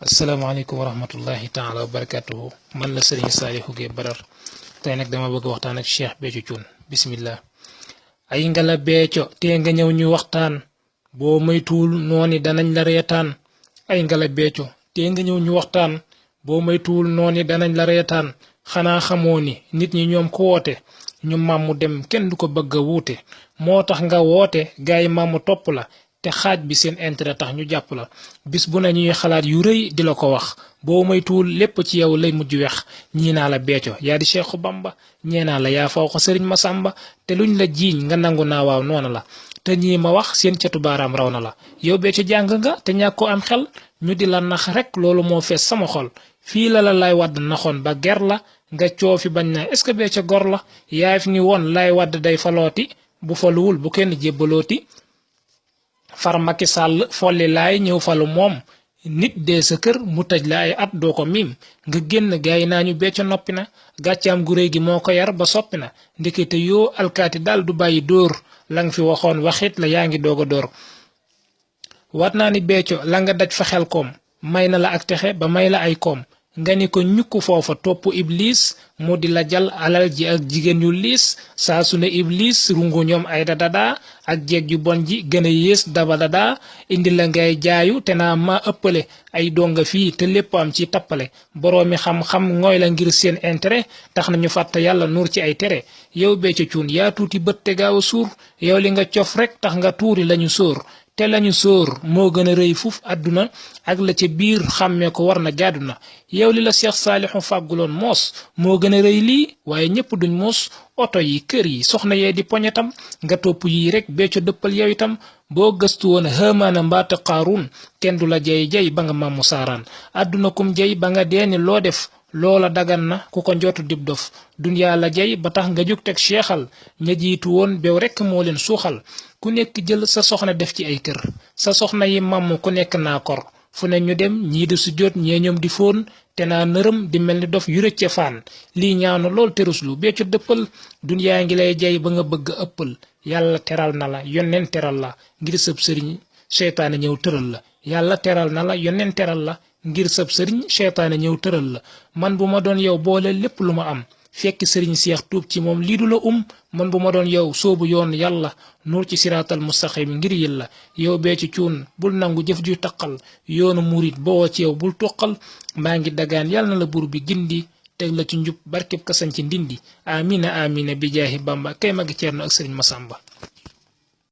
asalaamaaleykum wa rahmatullahi taala wa barakatuhu man la Serigne Saliou Gueye Badar tey nag dama bëgg waxtaan ak Cheikh Béthio Thioune bismillah ay ngala Béthio tee nga ñëw ñu waxtaan boo moytuwul nooni danañ la reetaan ay ngala Béthio tee nga ñëw ñu waxtaan boo moytuwul nooni danañ la reetaan xanaa xamoo ni nit ñi ñoom ko woote ñu màmmu dem kenn du ko bëgg a wuute moo tax nga woote gaay yi màmmu topp la te xaaj bi seen intérêt tax ñu jàpp la bis bu ne ñuy xalaat yu rëy di la ko wax boo moytuwul lépp ci yow lay mujj wex ñii naa la Béthio yaa di Cheikhu Bamba ñee naa la yaa faw ko sëriñ Masamba te luñ la jiiñ nga nangu naa waaw noonu la te ñii ma wax seen catu baaraam raw na la yow Béthio jàng nga te ñàkk ko am xel ñu di la nax rek loolu moo fees sama xol fii la lay wadd naxoon ba ger la nga coofi bañ na est-ce que Béthio gor la yaa fi ni woon lay wadd day falooti bu faluwul bu kenn jébbalooti far Macky Sall folli laay ñëw falu moom nit dee sa kër mu tëj la ay at doo ko miim nga génn gaay naa ñu Béthio noppi na gàccaam gu réy gi moo ko yar ba soppi na ndekete yoo alkaati daal du bàyyi dóor la nga fi waxoon waxit la yaa ngi doog a dóor wat naa ni Béthio la nga daj fa xel koom may na la ak texe ba may la ay koom nga ni ko ñukk foofa topp iblis mu di la jal alal ji ak jigéen yu liis saa su ne iblis rungu ñoom ay dadadaa ak jeeg ju bon ji gën a yées daba dadaa indi la ngay jaayu te naa ma ëppale ay donga fii te lépp am ci tappale boroomi xam-xam ngooy la ngir seen intérêt tax nañu fàtte yàlla nuur ci ay tere yow Béthio Thioune yaa tuuti bët te gaaw a suur yow li nga cof rek tax nga tuuri lañu sóor te lañu sóor moo gën a rëy fuf àdduna ak la ca biir xàmmee ko war na jaadu na yow li la Cheikh Saliou fàgguloon moos moo gën a rëy lii waaye ñépp duñ moos oto yi kër yi soxna yee di poñetam nga topp yii rek Béthio dëppal yow itam boo gëstu woon Haamaana mbaate Qaaruun kenn du la jey ba nga màmmu saaraan àdduna kum jey ba nga deeni loo def loola dagan na ku ko njootu dib dof dunyaa la jey ba tax nga jóg teg seexal ña jiitu woon bew rekk moo leen suuxal ku nekk jël sa soxna def ci ay kër sa soxna yi màmm ku nekk naa kor fu ne ñu dem ñii di sujjóot ñee ñoom di fóon te naa nërëm di mel ni dof yu rëcce faan lii ñaanu lool te ruslu Béthio dëppal dunyaa ngi lay jey ba nga bëgg ëppal yàlla teral na la yonneen teral la ngir sëb sëriñ seytaane ñëw tëral la yàlla teral na la yonneen teral la ngir sëb sëriñ seytaane ñëw tëral la man bu ma doon yow boole lépp lu ma am fekk sëriñ Seex tuub ci moom lii du la man bu ma doon yow soobu yoon yàlla nuur ci siraatal mustaqim ngir yàlla yow Béthio Thioune bul nangu jëf ju taqal yoonu murit boo ci yow bul toqal maa ngi dagaan yàlla na la buur bi gindi teg la ci njub barkeb kasan ci ndindi amina amina bi jaahi Bamba kay magi Ceerno ak sëriñ Masamba